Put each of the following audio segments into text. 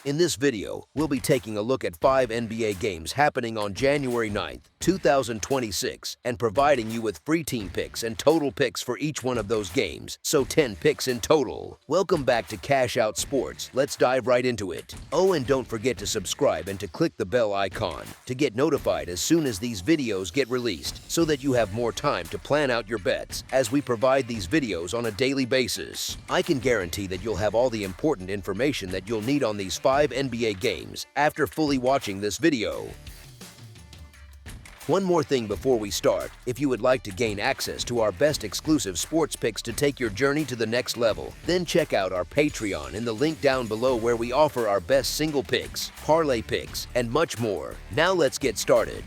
In this video, we'll be taking a look at 5 NBA games happening on January 9th, 2026, and providing you with free team picks and total picks for each one of those games, so 10 picks in total. Welcome back to Cash Out Sports. Let's dive right into it. Oh, and don't forget to subscribe and to click the bell icon to get notified as soon as these videos get released, so that you have more time to plan out your bets as we provide these videos on a daily basis. I can guarantee that you'll have all the important information that you'll need on these 5 NBA games after fully watching this video. One more thing before we start, if you would like to gain access to our best exclusive sports picks to take your journey to the next level, then check out our Patreon in the link down below where we offer our best single picks, parlay picks, and much more. Now let's get started.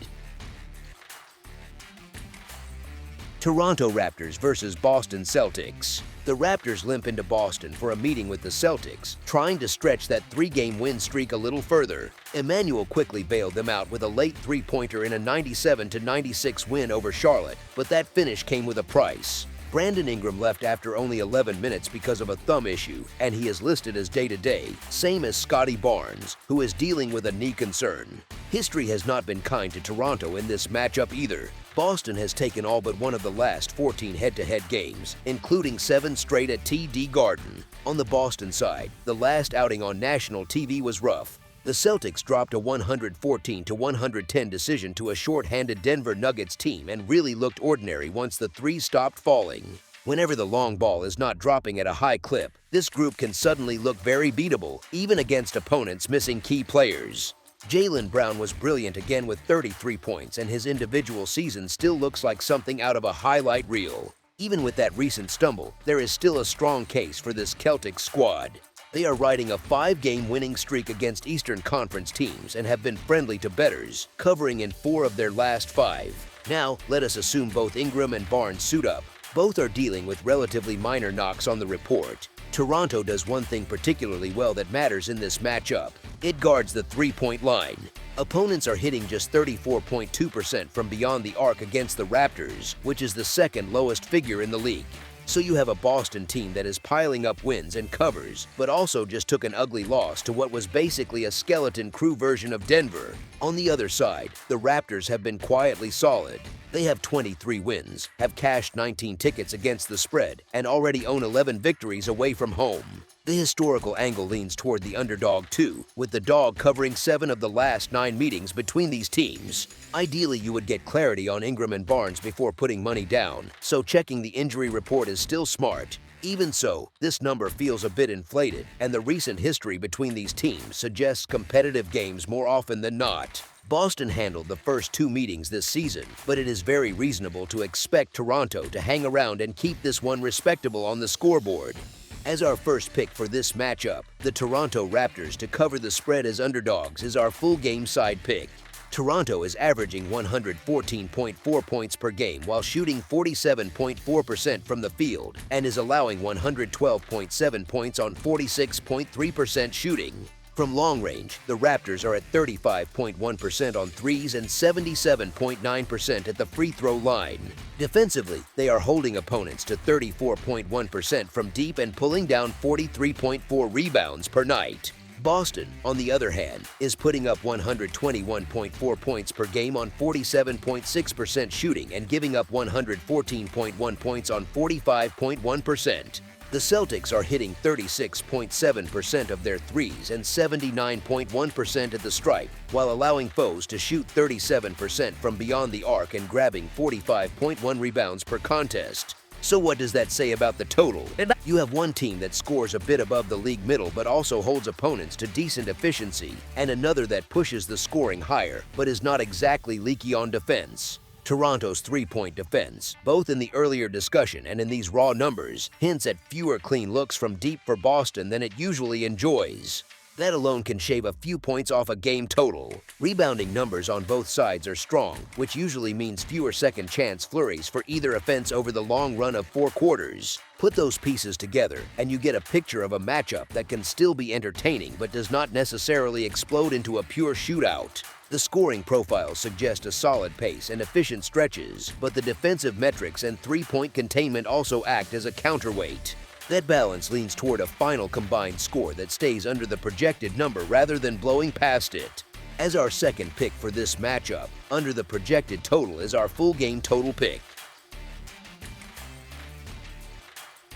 Toronto Raptors versus Boston Celtics. The Raptors limp into Boston for a meeting with the Celtics, trying to stretch that 3-game win streak a little further. Emmanuel quickly bailed them out with a late three-pointer in a 97-96 win over Charlotte, but that finish came with a price. Brandon Ingram left after only 11 minutes because of a thumb issue, and he is listed as day-to-day, same as Scotty Barnes, who is dealing with a knee concern. History has not been kind to Toronto in this matchup either. Boston has taken all but one of the last 14 head-to-head games, including 7 straight at TD Garden. On the Boston side, the last outing on national TV was rough. The Celtics dropped a 114-110 decision to a short-handed Denver Nuggets team and really looked ordinary once the threes stopped falling. Whenever the long ball is not dropping at a high clip, this group can suddenly look very beatable, even against opponents missing key players. Jaylen Brown was brilliant again with 33 points, and his individual season still looks like something out of a highlight reel. Even with that recent stumble, there is still a strong case for this Celtics squad. They are riding a 5-game winning streak against Eastern Conference teams and have been friendly to bettors, covering in 4 of their last 5. Now, let us assume both Ingram and Barnes suit up. Both are dealing with relatively minor knocks on the report. Toronto does one thing particularly well that matters in this matchup. It guards the three-point line. Opponents are hitting just 34.2% from beyond the arc against the Raptors, which is the second lowest figure in the league. So you have a Boston team that is piling up wins and covers, but also just took an ugly loss to what was basically a skeleton crew version of Denver. On the other side, the Raptors have been quietly solid. They have 23 wins, have cashed 19 tickets against the spread, and already own 11 victories away from home. The historical angle leans toward the underdog too, with the dog covering 7 of the last 9 meetings between these teams. Ideally, you would get clarity on Ingram and Barnes before putting money down, so checking the injury report is still smart. Even so, this number feels a bit inflated, and the recent history between these teams suggests competitive games more often than not. Boston handled the first 2 meetings this season, but it is very reasonable to expect Toronto to hang around and keep this one respectable on the scoreboard. As our first pick for this matchup, the Toronto Raptors to cover the spread as underdogs is our full game side pick. Toronto is averaging 114.4 points per game while shooting 47.4% from the field and is allowing 112.7 points on 46.3% shooting. From long range, the Raptors are at 35.1% on threes and 77.9% at the free throw line. Defensively, they are holding opponents to 34.1% from deep and pulling down 43.4 rebounds per night. Boston, on the other hand, is putting up 121.4 points per game on 47.6% shooting and giving up 114.1 points on 45.1%. The Celtics are hitting 36.7% of their threes and 79.1% at the stripe, while allowing foes to shoot 37% from beyond the arc and grabbing 45.1 rebounds per contest. So what does that say about the total? You have one team that scores a bit above the league middle but also holds opponents to decent efficiency, and another that pushes the scoring higher but is not exactly leaky on defense. Toronto's three-point defense, both in the earlier discussion and in these raw numbers, hints at fewer clean looks from deep for Boston than it usually enjoys. That alone can shave a few points off a game total. Rebounding numbers on both sides are strong, which usually means fewer second-chance flurries for either offense over the long run of 4 quarters. Put those pieces together, and you get a picture of a matchup that can still be entertaining but does not necessarily explode into a pure shootout. The scoring profiles suggest a solid pace and efficient stretches, but the defensive metrics and three-point containment also act as a counterweight. That balance leans toward a final combined score that stays under the projected number rather than blowing past it. As our second pick for this matchup, under the projected total is our full game total pick.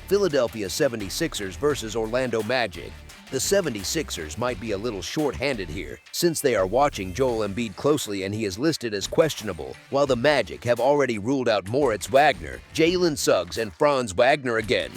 Philadelphia 76ers versus Orlando Magic. The 76ers might be a little short-handed here, since they are watching Joel Embiid closely and he is listed as questionable, while the Magic have already ruled out Moritz Wagner, Jalen Suggs, and Franz Wagner again.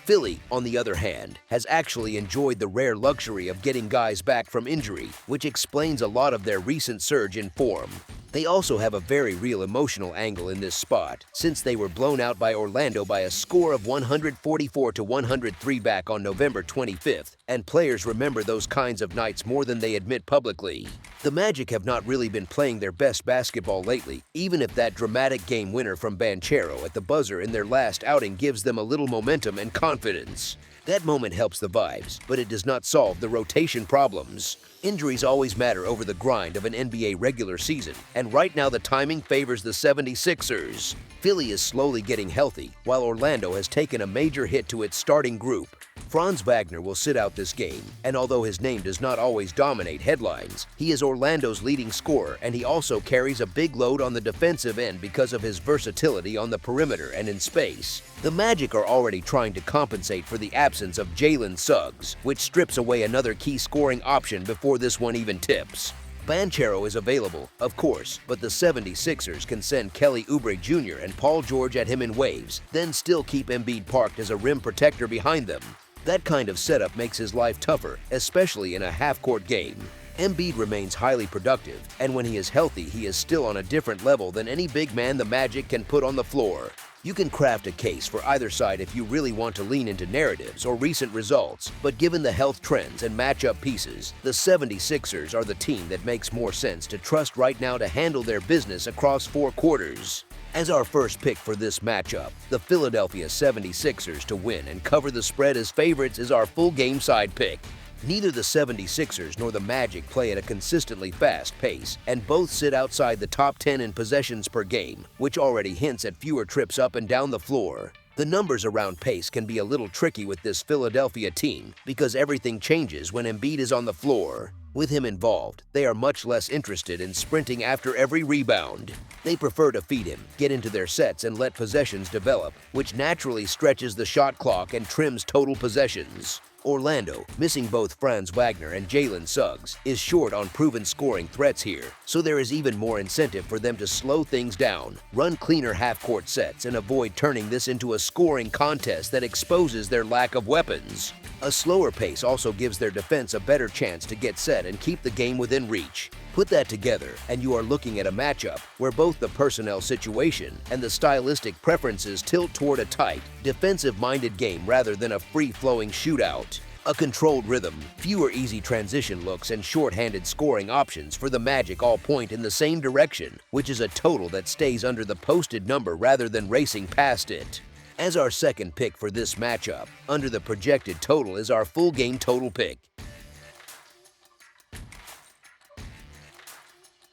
Philly, on the other hand, has actually enjoyed the rare luxury of getting guys back from injury, which explains a lot of their recent surge in form. They also have a very real emotional angle in this spot, since they were blown out by Orlando by a score of 144-103 back on November 25th, and players remember those kinds of nights more than they admit publicly. The Magic have not really been playing their best basketball lately, even if that dramatic game winner from Banchero at the buzzer in their last outing gives them a little momentum and confidence. That moment helps the vibes, but it does not solve the rotation problems. Injuries always matter over the grind of an NBA regular season, and right now the timing favors the 76ers. Philly is slowly getting healthy, while Orlando has taken a major hit to its starting group. Franz Wagner will sit out this game, and although his name does not always dominate headlines, he is Orlando's leading scorer, and he also carries a big load on the defensive end because of his versatility on the perimeter and in space. The Magic are already trying to compensate for the absence of Jalen Suggs, which strips away another key scoring option before this one even tips. Banchero is available, of course, but the 76ers can send Kelly Oubre Jr. and Paul George at him in waves, then still keep Embiid parked as a rim protector behind them. That kind of setup makes his life tougher, especially in a half-court game. Embiid remains highly productive, and when he is healthy, he is still on a different level than any big man the Magic can put on the floor. You can craft a case for either side if you really want to lean into narratives or recent results, but given the health trends and matchup pieces, the 76ers are the team that makes more sense to trust right now to handle their business across 4 quarters. As our first pick for this matchup, the Philadelphia 76ers to win and cover the spread as favorites is our full game side pick. Neither the 76ers nor the Magic play at a consistently fast pace, and both sit outside the top 10 in possessions per game, which already hints at fewer trips up and down the floor. The numbers around pace can be a little tricky with this Philadelphia team because everything changes when Embiid is on the floor. With him involved, they are much less interested in sprinting after every rebound. They prefer to feed him, get into their sets, and let possessions develop, which naturally stretches the shot clock and trims total possessions. Orlando, missing both Franz Wagner and Jalen Suggs, is short on proven scoring threats here, so there is even more incentive for them to slow things down, run cleaner half-court sets, and avoid turning this into a scoring contest that exposes their lack of weapons. A slower pace also gives their defense a better chance to get set and keep the game within reach. Put that together, and you are looking at a matchup where both the personnel situation and the stylistic preferences tilt toward a tight, defensive-minded game rather than a free-flowing shootout. A controlled rhythm, fewer easy transition looks, and short-handed scoring options for the Magic all point in the same direction, which is a total that stays under the posted number rather than racing past it. As our second pick for this matchup, under the projected total is our full game total pick.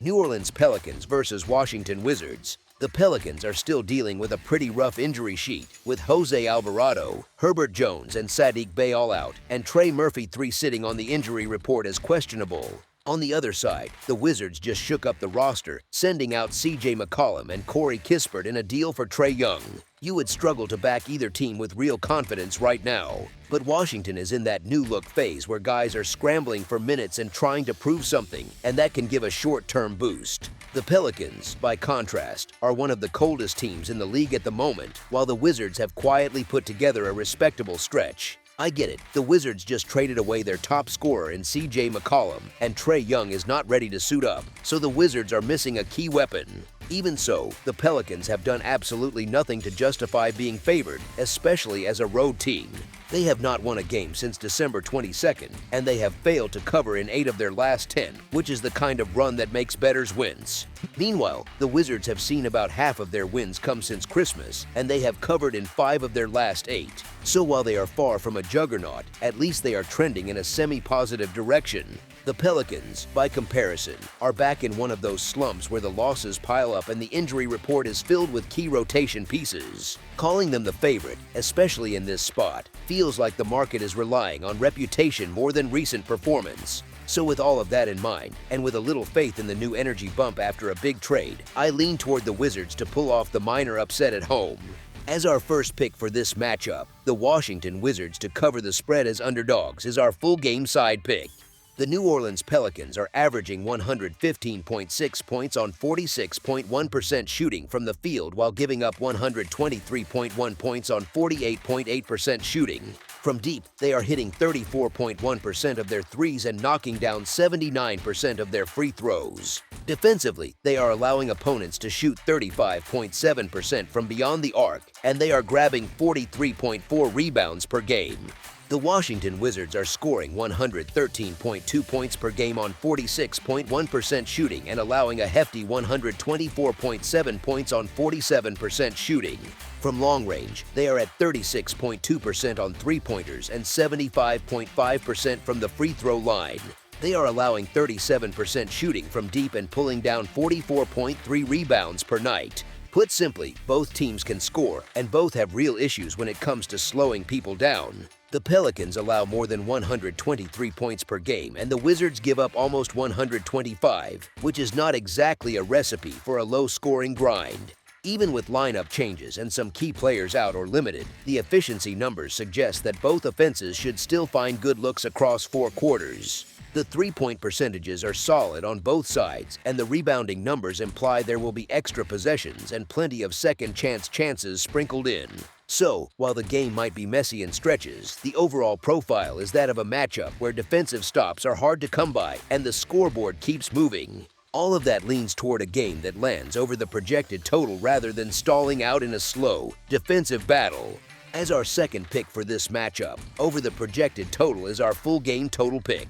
New Orleans Pelicans versus Washington Wizards. The Pelicans are still dealing with a pretty rough injury sheet, with Jose Alvarado, Herbert Jones, and Saddiq Bey all out, and Trey Murphy III sitting on the injury report as questionable. On the other side, the Wizards just shook up the roster, sending out CJ McCollum and Corey Kispert in a deal for Trae Young. You would struggle to back either team with real confidence right now. But Washington is in that new-look phase where guys are scrambling for minutes and trying to prove something, and that can give a short-term boost. The Pelicans, by contrast, are one of the coldest teams in the league at the moment, while the Wizards have quietly put together a respectable stretch. I get it, the Wizards just traded away their top scorer in CJ McCollum, and Trae Young is not ready to suit up, so the Wizards are missing a key weapon. Even so, the Pelicans have done absolutely nothing to justify being favored, especially as a road team. They have not won a game since December 22nd, and they have failed to cover in 8 of their last 10, which is the kind of run that makes bettors wince. Meanwhile, the Wizards have seen about half of their wins come since Christmas, and they have covered in 5 of their last 8. So while they are far from a juggernaut, at least they are trending in a semi-positive direction. The Pelicans, by comparison, are back in one of those slumps where the losses pile up up and the injury report is filled with key rotation pieces. Calling them the favorite, especially in this spot, feels like the market is relying on reputation more than recent performance. So with all of that in mind, and with a little faith in the new energy bump after a big trade, I lean toward the Wizards to pull off the minor upset at home. As our first pick for this matchup, the Washington Wizards to cover the spread as underdogs is our full game side pick. The New Orleans Pelicans are averaging 115.6 points on 46.1% shooting from the field while giving up 123.1 points on 48.8% shooting. From deep, they are hitting 34.1% of their threes and knocking down 79% of their free throws. Defensively, they are allowing opponents to shoot 35.7% from beyond the arc, and they are grabbing 43.4 rebounds per game. The Washington Wizards are scoring 113.2 points per game on 46.1% shooting and allowing a hefty 124.7 points on 47% shooting. From long range, they are at 36.2% on three-pointers and 75.5% from the free throw line. They are allowing 37% shooting from deep and pulling down 44.3 rebounds per night. Put simply, both teams can score, and both have real issues when it comes to slowing people down. The Pelicans allow more than 123 points per game, and the Wizards give up almost 125, which is not exactly a recipe for a low-scoring grind. Even with lineup changes and some key players out or limited, the efficiency numbers suggest that both offenses should still find good looks across 4 quarters. The three-point percentages are solid on both sides, and the rebounding numbers imply there will be extra possessions and plenty of second-chance chances sprinkled in. So, while the game might be messy in stretches, the overall profile is that of a matchup where defensive stops are hard to come by and the scoreboard keeps moving. All of that leans toward a game that lands over the projected total rather than stalling out in a slow, defensive battle. As our second pick for this matchup, over the projected total is our full game total pick.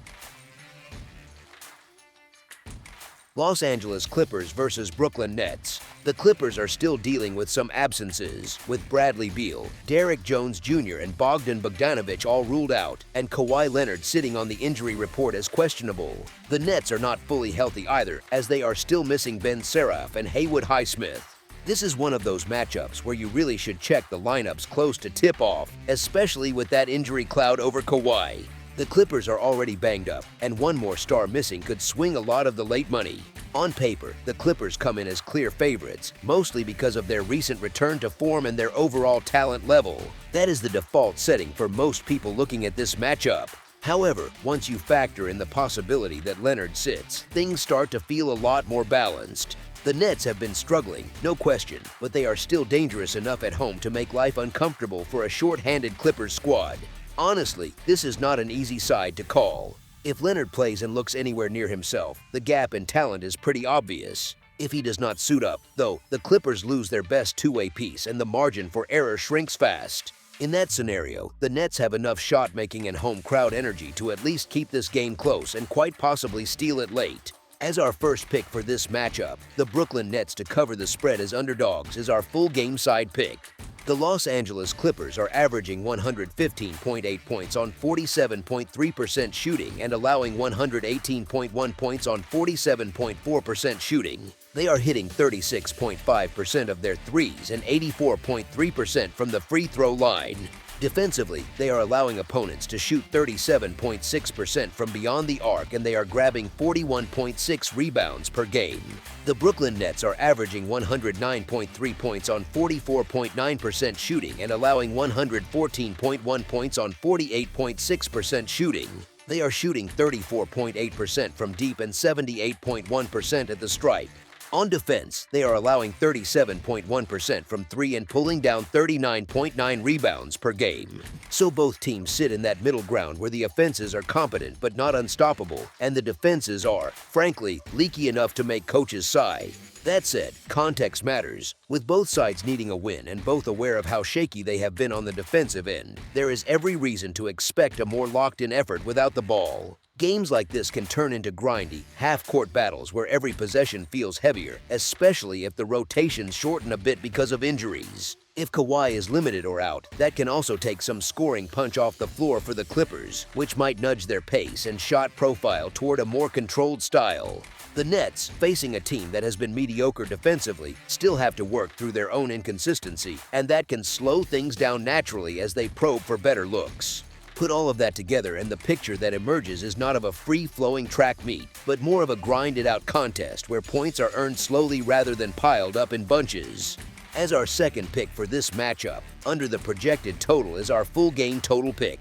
Los Angeles Clippers versus Brooklyn Nets. The Clippers are still dealing with some absences, with Bradley Beal, Derrick Jones Jr. and Bogdan Bogdanović all ruled out, and Kawhi Leonard sitting on the injury report as questionable. The Nets are not fully healthy either, as they are still missing Ben Seraph and Haywood Highsmith. This is one of those matchups where you really should check the lineups close to tip-off, especially with that injury cloud over Kawhi. The Clippers are already banged up, and one more star missing could swing a lot of the late money. On paper, the Clippers come in as clear favorites, mostly because of their recent return to form and their overall talent level. That is the default setting for most people looking at this matchup. However, once you factor in the possibility that Leonard sits, things start to feel a lot more balanced. The Nets have been struggling, no question, but they are still dangerous enough at home to make life uncomfortable for a short-handed Clippers squad. Honestly, this is not an easy side to call. If Leonard plays and looks anywhere near himself, the gap in talent is pretty obvious. If he does not suit up, though, the Clippers lose their best two-way piece and the margin for error shrinks fast. In that scenario, the Nets have enough shot-making and home crowd energy to at least keep this game close and quite possibly steal it late. As our first pick for this matchup, the Brooklyn Nets to cover the spread as underdogs is our full game side pick. The Los Angeles Clippers are averaging 115.8 points on 47.3% shooting and allowing 118.1 points on 47.4% shooting. They are hitting 36.5% of their threes and 84.3% from the free throw line. Defensively, they are allowing opponents to shoot 37.6% from beyond the arc, and they are grabbing 41.6 rebounds per game. The Brooklyn Nets are averaging 109.3 points on 44.9% shooting and allowing 114.1 points on 48.6% shooting. They are shooting 34.8% from deep and 78.1% at the stripe. On defense, they are allowing 37.1% from three and pulling down 39.9 rebounds per game. So both teams sit in that middle ground where the offenses are competent but not unstoppable, and the defenses are, frankly, leaky enough to make coaches sigh. That said, context matters. With both sides needing a win and both aware of how shaky they have been on the defensive end, there is every reason to expect a more locked-in effort without the ball. Games like this can turn into grindy, half-court battles where every possession feels heavier, especially if the rotations shorten a bit because of injuries. If Kawhi is limited or out, that can also take some scoring punch off the floor for the Clippers, which might nudge their pace and shot profile toward a more controlled style. The Nets, facing a team that has been mediocre defensively, still have to work through their own inconsistency, and that can slow things down naturally as they probe for better looks. Put all of that together and the picture that emerges is not of a free-flowing track meet, but more of a grinded-out contest where points are earned slowly rather than piled up in bunches. As our second pick for this matchup, under the projected total is our full game total pick.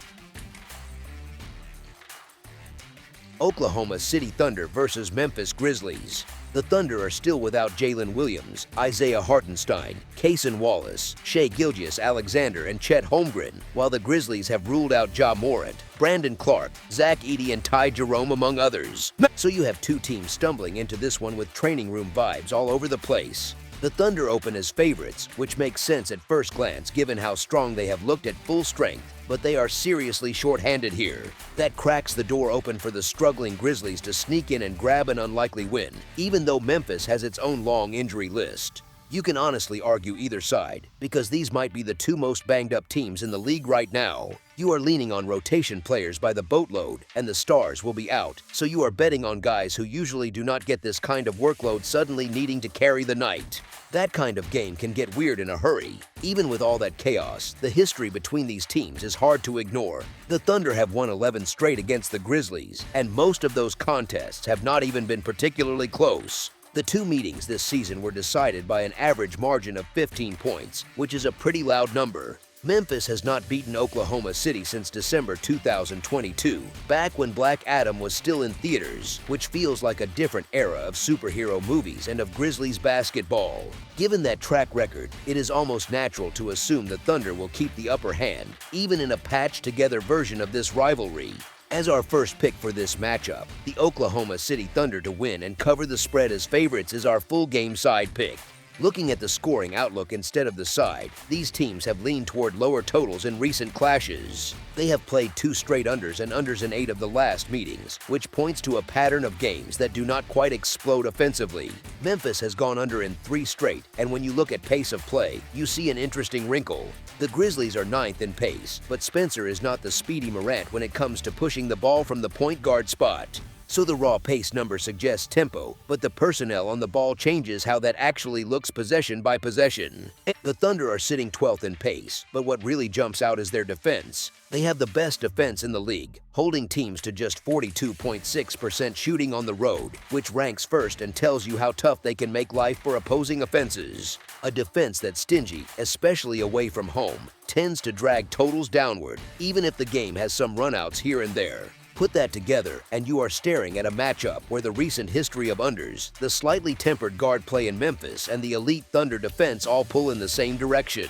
Oklahoma City Thunder versus Memphis Grizzlies. The Thunder are still without Jalen Williams, Isaiah Hartenstein, Cason Wallace, Shai Gilgeous-Alexander, and Chet Holmgren, while the Grizzlies have ruled out Ja Morant, Brandon Clark, Zach Edey, and Ty Jerome, among others. So you have two teams stumbling into this one with training room vibes all over the place. The Thunder open as favorites, which makes sense at first glance given how strong they have looked at full strength, but they are seriously short-handed here. That cracks the door open for the struggling Grizzlies to sneak in and grab an unlikely win, even though Memphis has its own long injury list. You can honestly argue either side, because these might be the two most banged-up teams in the league right now. You are leaning on rotation players by the boatload, and the stars will be out, so you are betting on guys who usually do not get this kind of workload suddenly needing to carry the night. That kind of game can get weird in a hurry. Even with all that chaos, the history between these teams is hard to ignore. The Thunder have won 11 straight against the Grizzlies, and most of those contests have not even been particularly close. The two meetings this season were decided by an average margin of 15 points, which is a pretty loud number. Memphis has not beaten Oklahoma City since December 2022, back when Black Adam was still in theaters, which feels like a different era of superhero movies and of Grizzlies basketball. Given that track record, it is almost natural to assume the Thunder will keep the upper hand, even in a patched-together version of this rivalry. As our first pick for this matchup, the Oklahoma City Thunder to win and cover the spread as favorites is our full game side pick. Looking at the scoring outlook instead of the side, these teams have leaned toward lower totals in recent clashes. They have played 2 straight unders and unders in 8 of the last meetings, which points to a pattern of games that do not quite explode offensively. Memphis has gone under in 3 straight, and when you look at pace of play, you see an interesting wrinkle. The Grizzlies are 9th in pace, but Spencer is not the speedy Morant when it comes to pushing the ball from the point guard spot. So the raw pace number suggests tempo, but the personnel on the ball changes how that actually looks possession by possession. The Thunder are sitting 12th in pace, but what really jumps out is their defense. They have the best defense in the league, holding teams to just 42.6% shooting on the road, which ranks first and tells you how tough they can make life for opposing offenses. A defense that's stingy, especially away from home, tends to drag totals downward, even if the game has some runouts here and there. Put that together, and you are staring at a matchup where the recent history of unders, the slightly tempered guard play in Memphis, and the elite Thunder defense all pull in the same direction.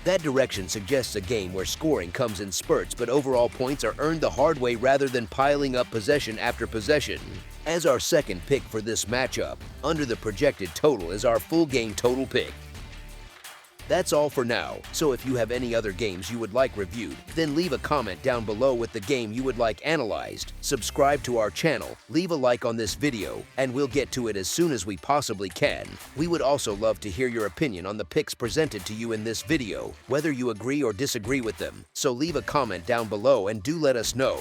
That direction suggests a game where scoring comes in spurts, but overall points are earned the hard way rather than piling up possession after possession. As our second pick for this matchup, under the projected total is our full game total pick. That's all for now, so if you have any other games you would like reviewed, then leave a comment down below with the game you would like analyzed, subscribe to our channel, leave a like on this video, and we'll get to it as soon as we possibly can. We would also love to hear your opinion on the picks presented to you in this video, whether you agree or disagree with them, so leave a comment down below and do let us know.